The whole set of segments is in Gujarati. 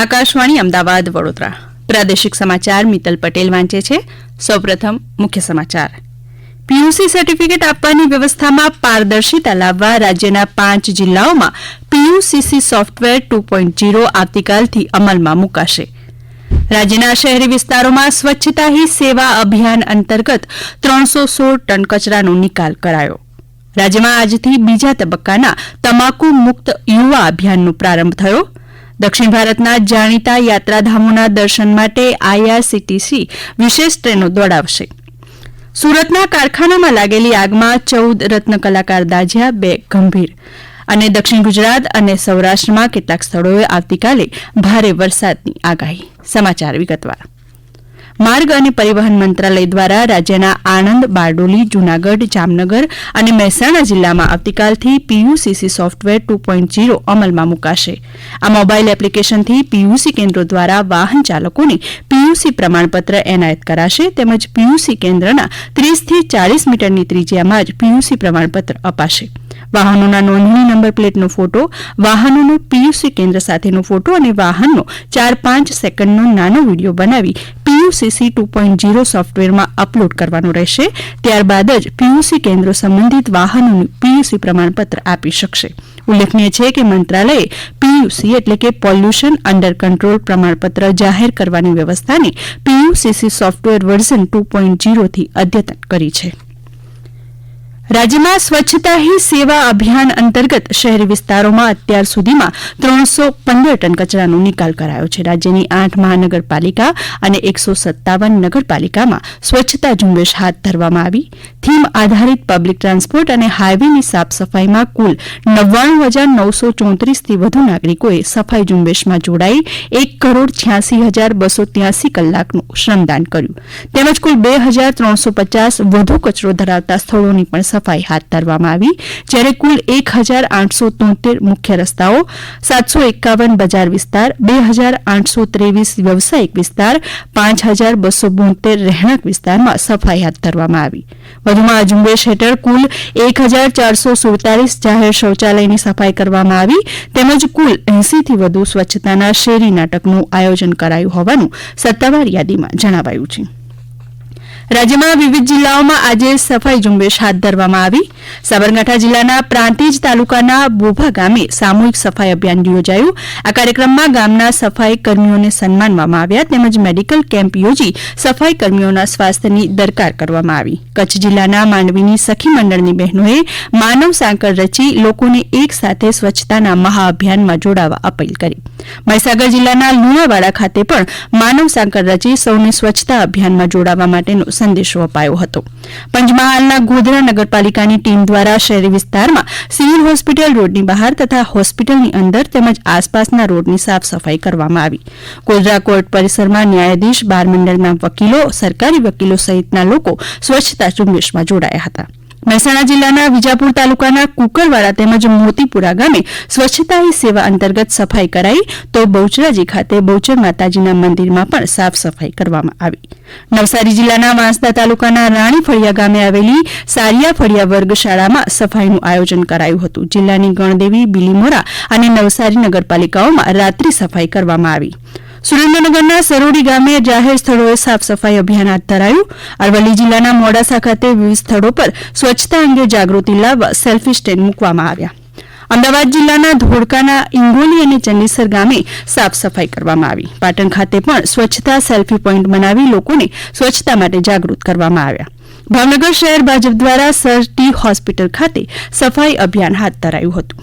આકાશવાણી અમદાવાદ વડોદરા પ્રાદેશિક સમાચાર મિત્તલ પટેલ વાંચે છે. સૌપ્રથમ મુખ્ય સમાચાર. પીયુસી સર્ટિફિકેટ આપવાની વ્યવસ્થામાં પારદર્શિતા લાવવા રાજ્યના 5 જિલ્લાઓમાં પીયુસીસી સોફ્ટવેર 2.0 આવતીકાલથી અમલમાં મુકાશે. રાજ્યના શહેરી વિસ્તારોમાં સ્વચ્છતા હી સેવા અભિયાન અંતર્ગત 316 ટન કચરાનો નિકાલ કરાયો. રાજ્યમાં આજથી બીજા તબક્કાના તમાકુ મુક્ત યુવા અભિયાનનો પ્રારંભ થયો. દક્ષિણ ભારતના જાણીતા યાત્રાધામોના દર્શન માટે આઈઆરસીટીસી વિશેષ ટ્રેનો દોડાવશે. સુરતના કારખાનામાં લાગેલી આગમાં 14 રત્ન કલાકાર દાઝ્યા, 2 ગંભીર. અને દક્ષિણ ગુજરાત અને સૌરાષ્ટ્રમાં કેટલાક સ્થળોએ આવતીકાલે ભારે વરસાદની આગાહી. સમાચાર વિગતવાર. માર્ગ અને પરિવહન મંત્રાલય દ્વારા રાજ્યના આણંદ, બારડોલી, જૂનાગઢ, જામનગર અને મહેસાણા જિલ્લામાં આવતીકાલથી પીયુસીસી સોફ્ટવેર 2.0 અમલમાં મુકાશે. આ મોબાઇલ એપ્લિકેશનથી પીયુસી કેન્દ્રો દ્વારા વાહન ચાલકોને પીયુસી પ્રમાણપત્ર એનાયત કરાશે તેમજ પીયુસી કેન્દ્રના 30 થી 40 મીટરની ત્રિજ્યામાં જ પીયુસી પ્રમાણપત્ર અપાશે. વાહનોના નોંધણી નંબર પ્લેટનો ફોટો, વાહનોનો પીયુસી કેન્દ્ર સાથેનો ફોટો અને વાહનનો 4-5 સેકન્ડનો નાનો વિડીયો બનાવી પીયુસીસી 2.0 સોફ્ટવેરમાં અપલોડ કરવાનો રહેશે. ત્યારબાદ જ પીયુસી કેન્દ્રો સંબંધિત વાહનોનું પીયુસી પ્રમાણપત્ર આપી શકશે. ઉલ્લેખનીય છે કે મંત્રાલયે પીયુસી એટલે કે પોલ્યુશન અંડર કંટ્રોલ પ્રમાણપત્ર જાહેર કરવાની વ્યવસ્થાને પીયુસીસી સોફ્ટવેર વર્ઝન 2.0 થી અદ્યતન કરી છે. રાજ્યમાં સ્વચ્છતા હી સેવા અભિયાન અંતર્ગત શહેરી વિસ્તારોમાં અત્યાર સુધીમાં 315 ટન કચરાનો નિકાલ કરાયો છે. રાજ્યની 8 મહાનગરપાલિકા અને 157 નગરપાલિકામાં સ્વચ્છતા ઝુંબેશ હાથ ધરવામાં આવી. થીમ આધારિત પબ્લિક ટ્રાન્સપોર્ટ અને હાઇવેની સાફ સફાઈમાં કુલ 99,934 થી વધુ નાગરિકોએ સફાઈ ઝુંબેશમાં જોડાઈ 1,86,283 કલાકનું શ્રમદાન કર્યું. તેમજ કુલ 2,350 વધુ કચરો ધરાવતા સ્થળોની પણ સફાઈ હાથ ધરવામાં આવી. જ્યારે કુલ 1,873 મુખ્ય રસ્તાઓ, 751 બજાર વિસ્તાર, 2,823 વ્યવસાયિક વિસ્તાર, 5,272 રહેણાંક વિસ્તારમાં સફાઈ હાથ ધરવામાં આવી. વધુમાં આ ઝુંબેશ હેઠળ કુલ 1,447 જાહેર શૌચાલયની સફાઈ કરવામાં આવી તેમજ કુલ 80 થી વધુ સ્વચ્છતાના શેરી નાટકનું આયોજન કરાયું હોવાનું સત્તાવાર યાદીમાં જણાવાયું છે. રાજ્યમાં વિવિધ જિલ્લાઓમાં આજે સફાઈ ઝુંબેશ હાથ ધરવામાં આવી. સાબરકાંઠા જિલ્લાના પ્રાંતિજ તાલુકાના બોભા ગામે સામૂહિક સફાઈ અભિયાન યોજાયું. આ કાર્યક્રમમાં ગામના સફાઈ કર્મીઓને સન્માનવામાં આવ્યા તેમજ મેડિકલ કેમ્પ યોજી સફાઈ કર્મીઓના સ્વાસ્થ્યની દરકાર કરવામાં આવી. કચ્છ જિલ્લાના માંડવીની સખી મંડળની બહેનોએ માનવ સાંકળ રચી લોકોને એક સાથે સ્વચ્છતાના મહાઅભિયાનમાં જોડાવા અપીલ કરી. મહીસાગર જિલ્લાના લુણાવાડા ખાતે પણ માનવ સાંકળ રચી સૌને સ્વચ્છતા અભિયાનમાં જોડાવા માટેનો સંદેશો અપાયો હતો. પંચમહાલના ગોધરા નગરપાલિકાની ટીમ દ્વારા શહેરી વિસ્તારમાં સિવિલ હોસ્પિટલ રોડની બહાર તથા હોસ્પિટલની અંદર તેમજ આસપાસના રોડની સાફ સફાઈ કરવામાં આવી. ગોધરા કોર્ટ પરિસરમાં ન્યાયાધીશ, બાર મંડળના વકીલો, સરકારી વકીલો સહિતના લોકો સ્વચ્છતા ઝુંબેશમાં જોડાયા હતા. મહેસાણા જિલ્લાના વિજાપુર તાલુકાના કુકરવાડા તેમજ મોતીપુરા ગામે સ્વચ્છતા હી સેવા અંતર્ગત સફાઈ કરાઈ તો બહુચરાજી ખાતે બહુચર માતાજીના મંદિરમાં પણ સાફ સફાઈ કરવામાં આવી. નવસારી જિલ્લાના વાંસદા તાલુકાના રાણી ફળિયા ગામે આવેલી સારિયા ફળિયા વર્ગ શાળામાં સફાઈનું આયોજન કરાયું હતું. જિલ્લાની ગણદેવી, બિલીમોરા અને નવસારી નગરપાલિકાઓમાં રાત્રિ સફાઈ કરવામાં આવી. સુરેન્દ્રનગરના સરોડી ગામે જાહેર સ્થળોએ સાફ સફાઈ અભિયાન હાથ ધરાયું. અરવલ્લી જિલ્લાના મોડાસા ખાતે વિવિધ સ્થળો પર સ્વચ્છતા અંગે જાગૃતિ લાવવા સેલ્ફી સ્ટેન્ડ મૂકવામાં આવ્યા. અમદાવાદ જિલ્લાના ધોળકાના ઇંગોલી અને ચંડીસર ગામે સાફ સફાઈ કરવામાં આવી. પાટણ ખાતે પણ સ્વચ્છતા સેલ્ફી પોઈન્ટ બનાવી લોકોને સ્વચ્છતા માટે જાગૃત કરવામાં આવ્યા. ભાવનગર શહેર ભાજપ દ્વારા સર ટી હોસ્પિટલ ખાતે સફાઈ અભિયાન હાથ ધરાયું હતું.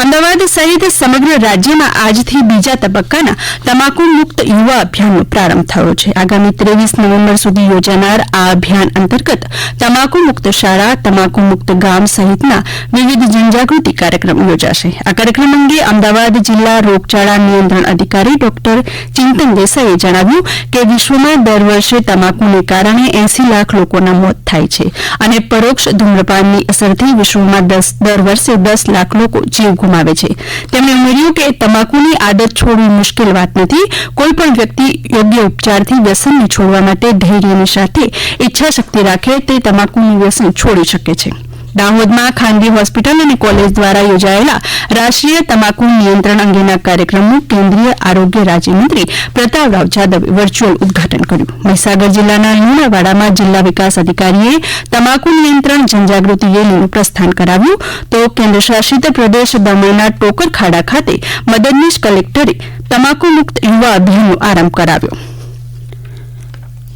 અમદાવાદ સહિત સમગ્ર રાજ્યમાં આજથી બીજા તબક્કાના તમાકુ મુક્ત યુવા અભિયાનનો પ્રારંભ થયો છે. આગામી 23 નવેમ્બર સુધી યોજાનાર આ અભિયાન અંતર્ગત તમાકુ મુક્ત શાળા, તમાકુ મુક્ત ગામ સહિતના વિવિધ જનજાગૃતિ કાર્યક્રમ યોજાશે. આ કાર્યક્રમ અંગે અમદાવાદ જિલ્લા રોગચાળા નિયંત્રણ અધિકારી ડોક્ટર ચિંતન દેસાઈએ જણાવ્યું કે વિશ્વમાં દર વર્ષે તમાકુને કારણે 80 લાખ લોકોના મોત થાય છે અને પરોક્ષ ધૂમ્રપાનની અસરથી વિશ્વમાં દર વર્ષે 10 લાખ લોકો જીવ ગુમાવે છે. તેમણે ઉમેર્યું કે તમાકુની આદત છોડવી મુશ્કેલ વાત નથી. કોઈપણ વ્યક્તિ યોગ્ય ઉપચારથી વ્યસનને છોડવા માટે ધૈર્યની સાથે ઈચ્છાશક્તિ રાખે તે તમાકુનું વ્યસન છોડી શકે છે. દાહોદમાં ખાનગી હોસ્પિટલ અને કોલેજ દ્વારા યોજાયેલા રાષ્ટ્રીય તમાકુ નિયંત્રણ અંગેના કાર્યક્રમનું કેન્દ્રીય આરોગ્ય રાજ્યમંત્રી પ્રતાપરાવ જાદવે વર્ચ્યુઅલ ઉદઘાટન કર્યું. મહીસાગર જિલ્લાના લુણાવાડામાં જિલ્લા વિકાસ અધિકારીએ તમાકુ નિયંત્રણ જનજાગૃતિ રેલીનું પ્રસ્થાન કરાવ્યું તો કેન્દ્રશાસિત પ્રદેશ દમણના ટોકરખાડા ખાતે મદદનીશ કલેક્ટરે તમાકુ મુક્ત યુવા અભિયાનનો આરંભ કરાવ્યો.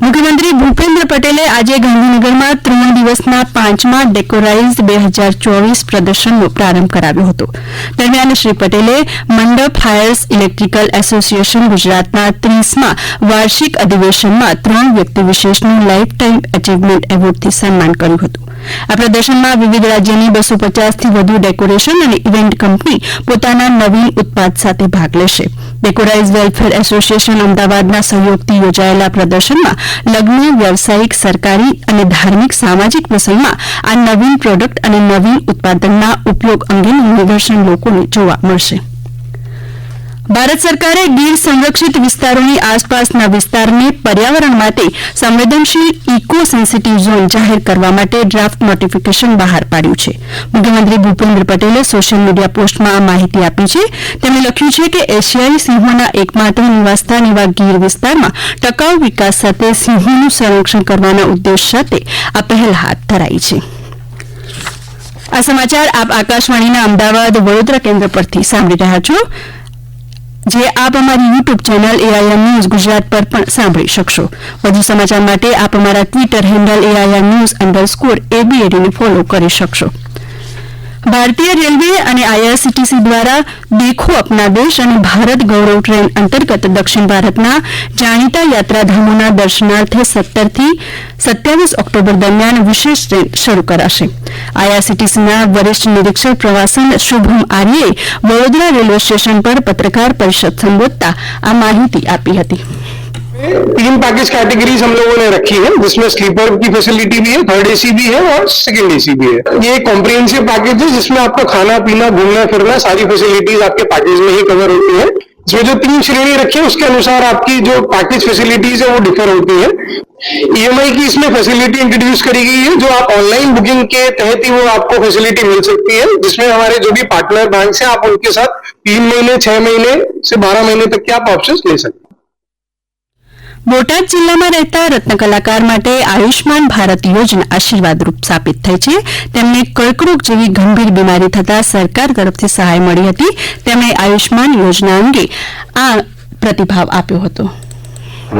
મુખ્યમંત્રી ભૂપેન્દ્ર પટેલે આજે ગાંધીનગરમાં 3 દિવસના 5મા ડેકોરાઇઝ 2024 પ્રદર્શનનો પ્રારંભ કરાવ્યો હતો. દરમિયાન શ્રી પટેલે મંડપ હાયર્સ ઇલેક્ટ્રિકલ એસોસિએશન ગુજરાતના 30મા વાર્ષિક અધિવેશનમાં 3 વ્યક્તિ વિશેષનું લાઇફ ટાઇમ એચીવમેન્ટ એવોર્ડથી સન્માન કર્યું હતું. આ પ્રદર્શનમાં વિવિધ રાજ્યની 250થી વધુ ડેકોરેશન અને ઇવેન્ટ કંપની પોતાના નવીન ઉત્પાદ સાથે ભાગ લેશે. ડેકોરાઇઝ વેલફેર એસોસિએશન અમદાવાદના સહયોગથી યોજાયેલા પ્રદર્શનમાં લગ્ન, વ્યવસાયિક, સરકારી અને ધાર્મિક સામાજિક પ્રસંગમાં આ નવીન પ્રોડક્ટ અને નવીન ઉત્પાદનના ઉપયોગ અંગેનું નિદર્શન લોકોને જોવા મળશે. ભારત સરકારે ગીર સંરક્ષિત વિસ્તારોની આસપાસના વિસ્તારને પર્યાવરણ માટે સંવેદનશીલ ઇકો સેન્સિટિવ ઝોન જાહેર કરવા માટે ડ્રાફ્ટ નોટિફિકેશન બહાર પાડ્યું છે. મુખ્યમંત્રી ભૂપેન્દ્ર પટેલે સોશિયલ મીડિયા પોસ્ટમાં આ માહિતી આપી છે. તેમણે લખ્યું છે કે એશિયાઈ સિંહોના એકમાત્ર નિવાસસ્થાન એવા ગીર વિસ્તારમાં ટકાઉ વિકાસ સાથે સિંહોનું સંરક્ષણ કરવાના ઉદ્દેશ સાથે આ પહેલ હાથ ધરાઈ છે. આ સમાચાર આપ આકાશવાણીના અમદાવાદ વડોદરા કેન્દ્ર પરથી સાંભળી રહ્યા છો, જે આપ અમારી YouTube channel AIR news Gujarat પર પણ સાંભળી શકશો. વધુ સમાચાર માટે આપ અમારા ટ્વિટર હેન્ડલ AIR_ABAD ને ફોલો કરી શકશો. ભારતીય રેલવે અને IRCTC દ્વારા દેખો અપના દેશ અને ભારત ગૌરવ ટ્રેન અંતર્ગત દક્ષિણ ભારતના જાણીતા યાત્રાધામોના દર્શનાર્થે 17 થી 27 ઓક્ટોબર દરમિયાન વિશેષ ટ્રેન શરૂ કરાશે. IRCTCના વરિષ્ઠ નિરીક્ષક પ્રવાસન શુભમ આર્યે વડોદરા રેલવે સ્ટેશન પર પત્રકાર પરિષદ સંબોધતા આ માહિતી આપી હતી. 3 पैकेज कैटेगरीज हम लोगों ने रखी है, जिसमें स्लीपर की फैसिलिटी भी है, थर्ड AC भी है और सेकंड AC भी है. ये एक कॉम्प्रिहेंसिव पैकेज है जिसमें आपको खाना पीना घूमना फिरना सारी फैसिलिटीज आपके पैकेज में ही कवर होती है. इसमें जो 3 श्रेणी रखी है उसके अनुसार आपकी जो पैकेज फैसिलिटीज है वो डिफर होती है. EMI की इसमें फैसिलिटी इंट्रोड्यूस करी गई है जो आप ऑनलाइन बुकिंग के तहत ही वो आपको फैसिलिटी मिल सकती है, जिसमें हमारे जो भी पार्टनर बैंक है आप उनके साथ 3 महीने 6 महीने से 12 महीने तक के आप ऑप्शन ले सकते हैं. બોટાદ જિલ્લામાં રહેતા રત્નકલાકાર માટે આયુષ્માન ભારત યોજના આશીર્વાદરૂપ સાબિત થઈ છે. તેમને કર્કરોગ જેવી ગંભીર બીમારી થતાં સરકાર તરફથી સહાય મળી હતી. તેમણે આયુષ્માન યોજના અંગે આ પ્રતિભાવ આપ્યો હતો.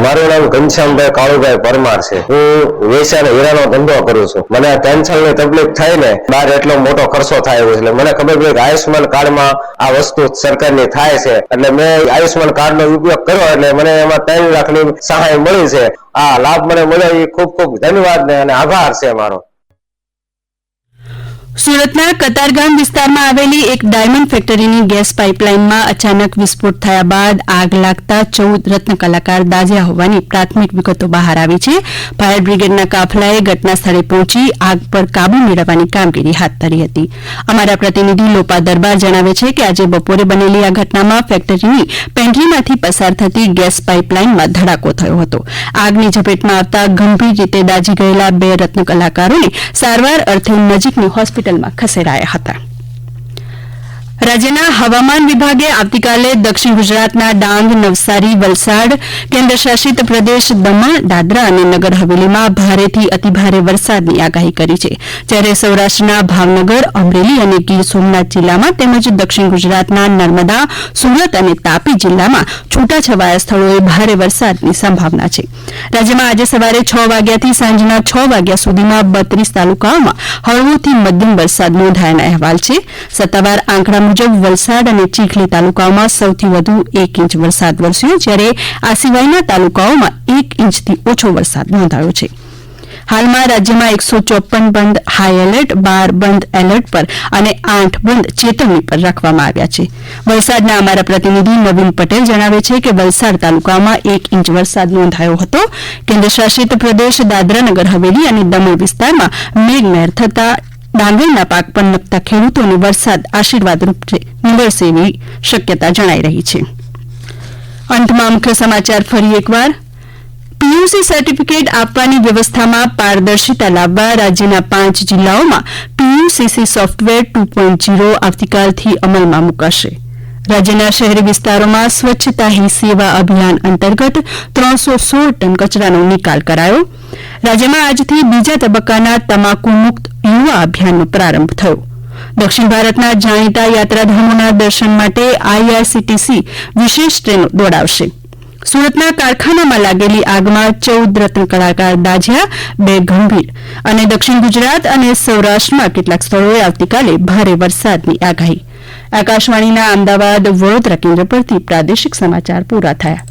મારું નામ ઘનશ્યામભાઈ કાળુભાઈ પરમાર છે. હું વેચાણ હીરાનો ધંધો કરું છું. મને ટેન્શન ની તકલીફ થાય ને બહાર એટલો મોટો ખર્ચો થાય છે એટલે મને ખબર પડી કે આયુષ્માન કાર્ડમાં આ વસ્તુ સરકારની થાય છે એટલે મેં આયુષ્માન કાર્ડ નો ઉપયોગ કર્યો એટલે મને એમાં 3 લાખની સહાય મળી છે. આ લાભ મને મળ્યો એ ખૂબ ખૂબ ધન્યવાદ અને આભાર છે મારો. સુરતના કતારગામ વિસ્તારમાં આવેલી એક ડાયમંડ ફેક્ટરીની ગેસ પાઇપલાઇનમાં અચાનક વિસ્ફોટ થયા બાદ આગ લાગતા 14 રત્ન કલાકાર દાઝ્યા હોવાની પ્રાથમિક વિગતો બહાર આવી છે. ફાયર બ્રિગેડના કાફલાએ ઘટના સ્થળે પહોંચી આગ પર કાબુ મેળવવાની કામગીરી હાથ ધરી હતી. અમારા પ્રતિનિધિ લોપા દરબાર જણાવે છે કે આજે બપોરે બનેલી આ ઘટનામાં ફેક્ટરીની પેન્ટ્રીમાંથી પસાર થતી ગેસ પાઇપલાઇનમાં ધડાકો થયો હતો. આગની ઝપેટમાં આવતા ગંભીર રીતે દાઝી ગયેલા 2 રત્ન કલાકારોને સારવાર અર્થે નજીકની હોસ્પિટલમાં ખસેડાયા હતા. રાજ્યના હવામાન વિભાગે આવતીકાલે દક્ષિણ ગુજરાતના ડાંગ, નવસારી, વલસાડ, કેન્દ્રશાસિત પ્રદેશ દમણ, દાદરા અને નગર હવેલીમાં ભારેથી અતિભારે વરસાદની આગાહી કરી છે. જ્યારે સૌરાષ્ટ્રના ભાવનગર, અમરેલી અને ગીર સોમનાથ જિલ્લામાં તેમજ દક્ષિણ ગુજરાતના નર્મદા, સુરત અને તાપી જિલ્લામાં છૂટાછવાયા સ્થળોએ ભારે વરસાદની સંભાવના છે. રાજ્યમાં આજે સવારે 6 વાગ્યાથી સાંજના 6 વાગ્યા સુધીમાં 32 તાલુકાઓમાં હળવોથી મધ્યમ વરસાદ નોંધાયાના અહેવાલ છે. સત્તાવાર આંકડા મુજબ વલસાડ અને ચીખલી તાલુકાઓમાં સૌથી વધુ 1 ઇંચ વરસાદ વરસ્યો, જ્યારે આ સિવાયના તાલુકાઓમાં 1 ઇંચથી ઓછો વરસાદ નોંધાયો છે. હાલમાં રાજ્યમાં 154 બંધ હાઈ એલર્ટ, 12 બંધ એલર્ટ પર અને 8 બંધ ચેતવણી પર રાખવામાં આવ્યા છે. વલસાડના અમારા પ્રતિનિધિ નવીન પટેલ જણાવે છે કે વલસાડ તાલુકામાં 1 ઇંચ વરસાદ નોંધાયો હતો. કેન્દ્રશાસિત પ્રદેશ દાદરાનગર હવેલી અને દમણ વિસ્તારમાં મેઘમહેર થતા ડાંગરના પાક પર નપતા ખેડૂતોને વરસાદ આશીર્વાદરૂપ નીવડશે એવી શક્યતા જણાઈ રહી છે. અંતમાં મુખ્ય સમાચાર ફરી એકવાર. પીયુસી સર્ટિફિકેટ આપવાની વ્યવસ્થામાં પારદર્શિતા લાવવા રાજ્યના 5 જિલ્લાઓમાં પીયુસીસી સોફ્ટવેર 2.0 આવતીકાલથી અમલમાં મુકાશે. રાજ્યના શહેરી વિસ્તારોમાં સ્વચ્છતા હી સેવા અભિયાન અંતર્ગત 316 ટન કચરાનો નિકાલ કરાયો. રાજ્યમાં આજથી બીજા તબક્કાના તમાકુ મુક્ત યુવા અભિયાનનો પ્રારંભ થયો. દક્ષિણ ભારતના જાણીતા યાત્રાધામોના દર્શન માટે આઈઆરસીટીસી વિશેષ ટ્રેનો દોડાવશે. સુરતના કારખાનામાં લાગેલી આગમાં 14 રત્ન કલાકાર દાઝ્યા, 2 ગંભીર. અને દક્ષિણ ગુજરાત અને સૌરાષ્ટ્રમાં કેટલાક સ્થળોએ આવતીકાલે ભારે વરસાદની આગાહી. આકાશવાણીના અમદાવાદ વડોદરા કેન્દ્ર પરથી પ્રાદેશિક સમાચાર પૂરા થયા.